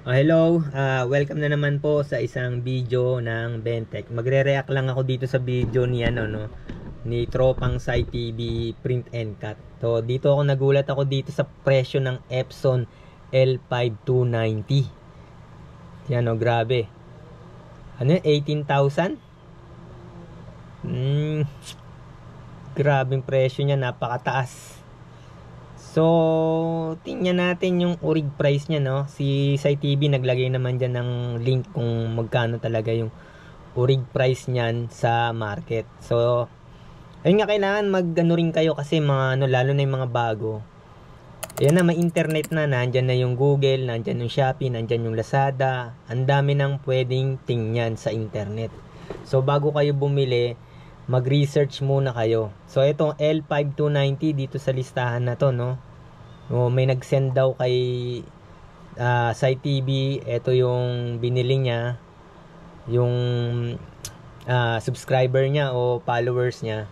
Hello, welcome na naman po sa isang video ng Bentech. Magre-react lang ako dito sa video ni ni Tropang Sai TV Print and Cut. So dito nagulat ako dito sa presyo ng Epson L5290. Yan grabe. Ano yun, 18,000? Grabing presyo niya, napakataas. So, tingnan natin yung orig price niya, no? Si Sai TV naglagay naman dyan ng link kung magkano talaga yung orig price niyan sa market. So, ayun nga, kailangan mag-ano rin kayo kasi mga lalo na yung mga bago. Ayan na, may internet na, nandyan na yung Google, nandyan yung Shopee, nandyan yung Lazada. Ang dami nang pwedeng tingnan sa internet. So, bago kayo bumili, mag-research muna kayo. So, itong L5290 dito sa listahan na to, no? May nag-send daw kay Sai TV. Ito yung binili niya. Yung subscriber niya o followers niya.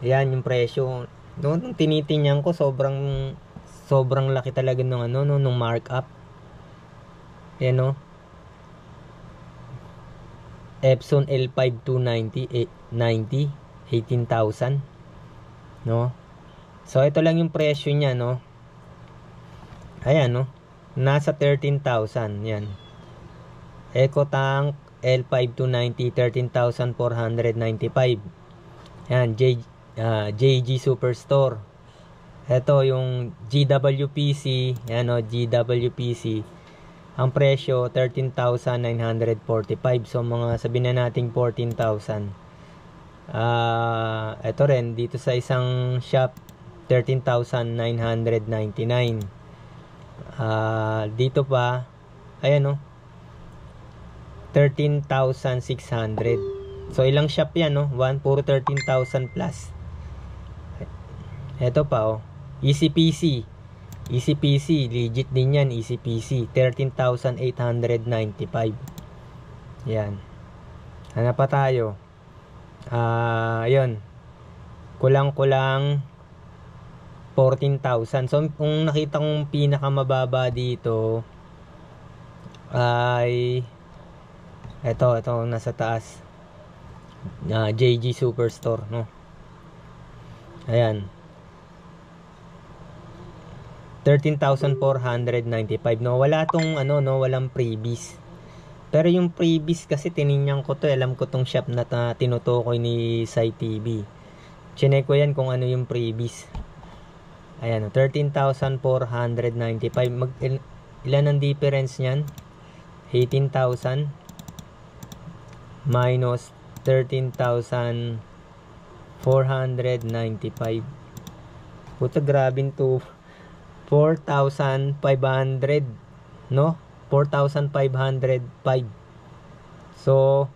Ayan yung presyo. Nung tinitingnan ko, sobrang laki talaga nung nung markup. Ayan, no? Epson L5290 18,000, no? So ito lang yung presyo niya, no? Ayan, no? Nasa 13,000 yan. EcoTank L5290 13,495. Yan, JG Superstore. Ito yung GWPC, yan, no? GWPC. Ang presyo 13,945. So mga sabihin na nating 14,000. Ito rin dito sa isang shop 13,999. Dito pa ayan, no, 13,600. So ilang shop yan, no? Puro 13,000 plus. Ito pa, ECPC. ECPC, legit din yan, ECPC, 13,895. Yan. Hanap pa tayo. Yun. Kulang-kulang 14,000. So, kung nakita kong pinakamababa dito ay ito nasa taas. JG Superstore, no? Ayan. 13,495, no? Wala tong walang freebies. Pero yung freebies kasi tiningnan ko to, alam ko tong shop na tinutukoy ni Sai TV. Chinek ko yan kung ano yung freebies. Ayan, 13,495. Ilan ang difference niyan? 18,000 minus 13,495. Puta, grabing to 4,500, no? 4,505. So,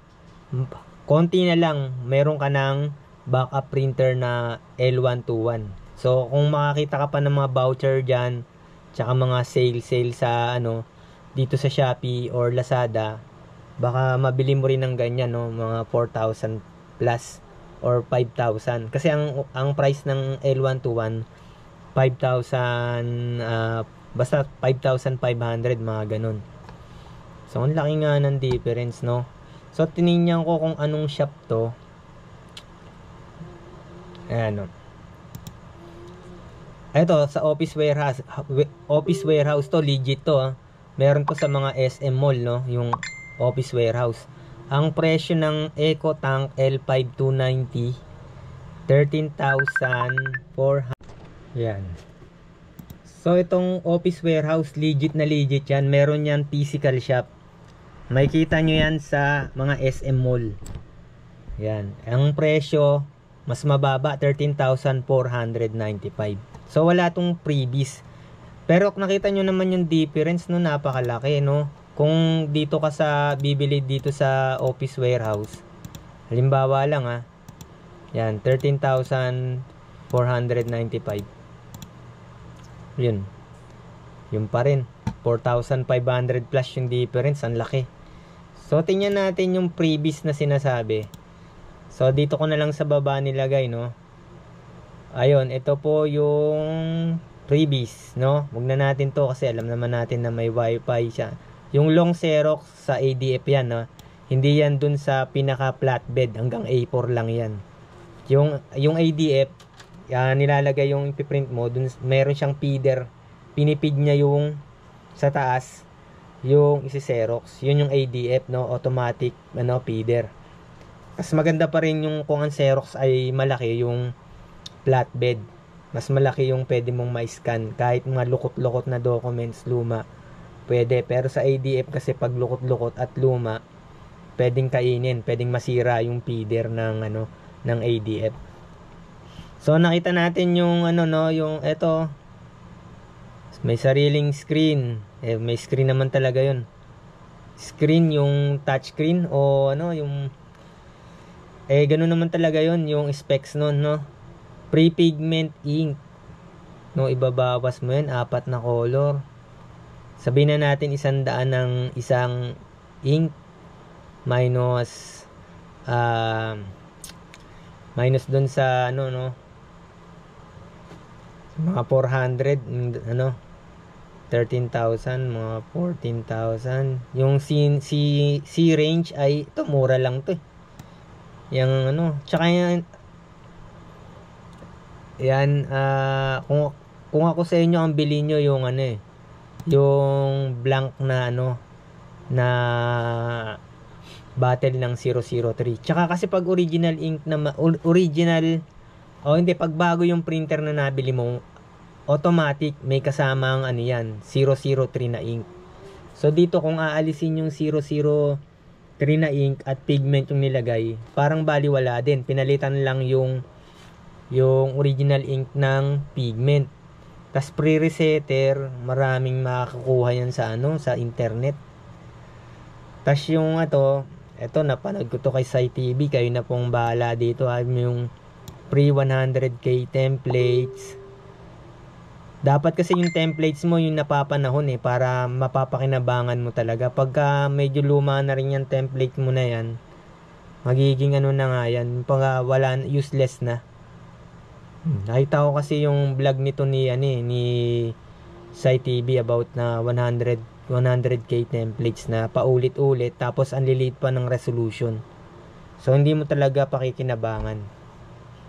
konti na lang, meron ka ng backup printer na L121. So, kung makakita ka pa ng mga voucher dyan, tsaka mga sale sa dito sa Shopee or Lazada, baka mabili mo rin ng ganyan, no? Mga 4,000 plus or 5,000. Kasi ang price ng L121 5,000, basta 5,500, mga ganun. So, ang laki nga ng difference, no? So, tinignan ko kung anong shop to. Ayan, no? Ito, sa Office Warehouse to, legit to, Meron to sa mga SM Mall, no? Yung Office Warehouse. Ang presyo ng EcoTank L5290, 13,400. Yan. So, itong Office Warehouse, legit na legit yan. Meron yan physical shop. Makikita nyo yan sa mga SM Mall. Yan. Ang presyo, mas mababa, 13,495. So, wala tong freebies. Pero, nakita nyo naman yung difference, no? Napakalaki, no? Kung dito ka bibili dito sa Office Warehouse. Halimbawa lang, Yan, 13,495. Yun. Yung pa rin. 4,500 plus yung difference. Ang laki. So, tingnan natin yung freebies na sinasabi. So, dito ko na lang sa baba nilagay, no? Ayun, ito po yung freebies, no? Huwag na natin to kasi alam naman natin na may wifi siya. Yung long Xerox sa ADF yan, no? Hindi yan dun sa pinaka flatbed, hanggang A4 lang yan. Yung ADF, nilalagay yung ipiprint mo, dun meron siyang feeder. Pinipid niya yung sa taas, yung isi-Xerox. Yun yung ADF, no? Automatic feeder. Mas maganda pa rin yung kung ang Xerox ay malaki, yung flatbed. Mas malaki yung pwede mong ma-scan. Kahit mga lukot-lukot na documents, luma, pwede. Pero sa ADF kasi pag lukot-lukot at luma, pwedeng kainin, pwedeng masira yung feeder ng ADF. So nakita natin yung yung eto, may sariling screen. May screen naman talaga yun. Screen yung touch screen o yung ganun naman talaga yun yung specs nun, no? Pre-pigment ink, no? Ibabawas mo yan, 4 na color. Sabihin na natin 100 ng isang ink minus dun sa mga 400, 13,000, mga 14,000. Yung C range ay ito, mura lang to. Yung tsaka yan, kung ako sa inyo, ang bilhin nyo yung yung blank na na bottle ng 003. Tsaka kasi pag original ink na pag bago yung printer na nabili mo, automatic may kasamang yan, 003 na ink. So dito kung aalisin yung 003 na ink at pigment yung nilagay, parang baliwala din. Pinalitan lang yung original ink ng pigment. Tas pre-resetter, maraming makakakuha yan sa internet. Tas yung ito napanood ko to kay SciTV, kayo na pong bahala dito. Yung pre 100k templates. Dapat kasi yung templates mo yung napapanahon para mapapakinabangan mo talaga. Pagka medyo luma na rin yung template mo na yan, magiging na nga yan, wala, useless na. Nakita ko kasi yung vlog nito ni SciTV about na 100k templates na paulit-ulit, tapos ang lilit pa ng resolution. So hindi mo talaga pakikinabangan.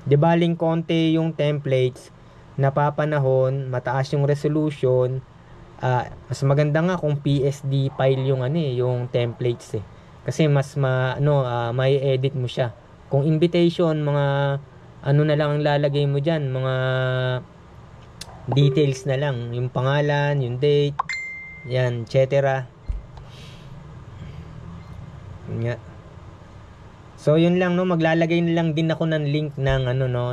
Di baling konti yung templates, napapanahon, mataas yung resolution. Mas maganda nga kung PSD file yung yung templates kasi mas may edit mo siya. Kung invitation, mga na lang ang lalagay mo dyan, mga details na lang, yung pangalan, yung date, yan, etc. Nga. So yun lang, maglalagay na lang din ako ng link ng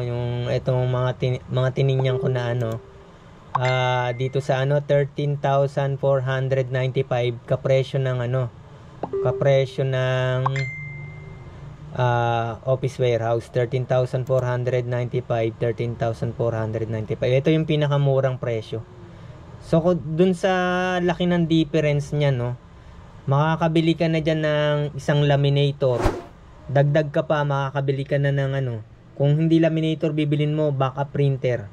yung etong mga tiningnan ko na dito sa 13,495 kapresyo ng office warehouse. 13,495, 13,495. Ito yung pinakamurang presyo. So dun sa laki ng difference niya, makakabili ka na dyan ng isang laminator. Dagdag ka pa, makakabili ka na ng kung hindi laminator, bibilin mo backup printer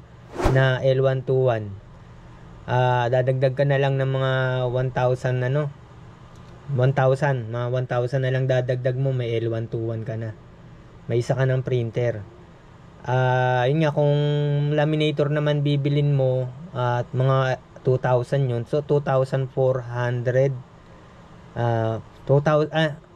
na L121. Dadagdag ka na lang ng mga 1,000 1,000 na lang dadagdag mo, may L121 ka na. May isa ka ng printer. Yun nga, kung laminator naman bibilin mo, at mga 2,000 yun. So 2,400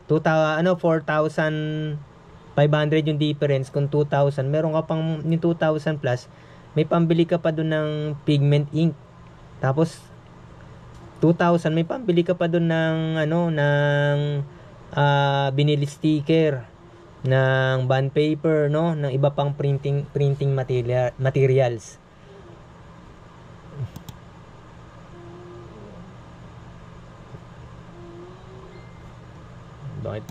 4,500 yung difference. Kung 2,000, meron ka pang yung 2,000 plus, may pambili ka pa dun ng pigment ink. Tapos 2,000, may pambili ka pa dun ng binili sticker, ng bond paper, ng iba pang printing materials. Bakit?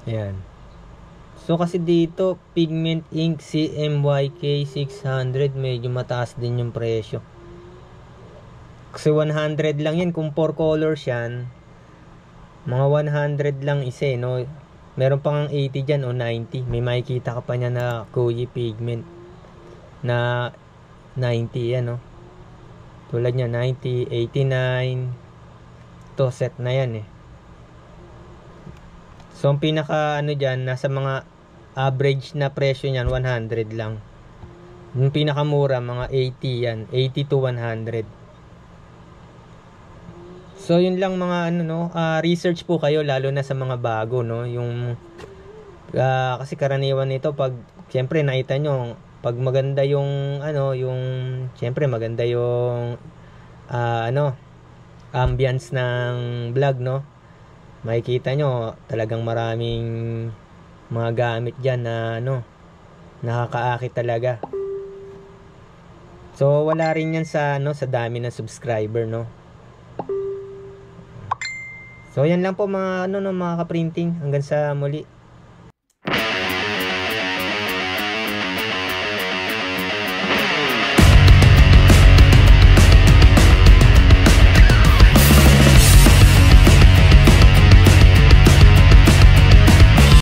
Ayan. So kasi dito, pigment ink CMYK 600, medyo mataas din yung presyo. Kasi 100 lang yan, kung 4 colors yan, mga 100 lang isa, Meron pang 80 dyan o 90. May makikita ka pa niya na Koei pigment na 90 yan, no? Tulad niya 90, 89. To set na yan eh. So ang pinaka ano dyan, nasa mga average na presyo niyan 100 lang. Yung pinakamura mga 80 yan, 80 to 100. So yun lang mga ano, no, research po kayo lalo na sa mga bago, no, yung kasi karaniwan nito pag siyempre nakita nyo pag maganda yung ano, yung siyempre maganda yung ano, ambience ng vlog, no, makikita nyo talagang maraming mga gamit dyan na ano, nakakaakit talaga. So wala rin yan sa ano, sa dami ng subscriber, no. So yan lang po mga ano, no, mga kaprinting, hanggang sa muli.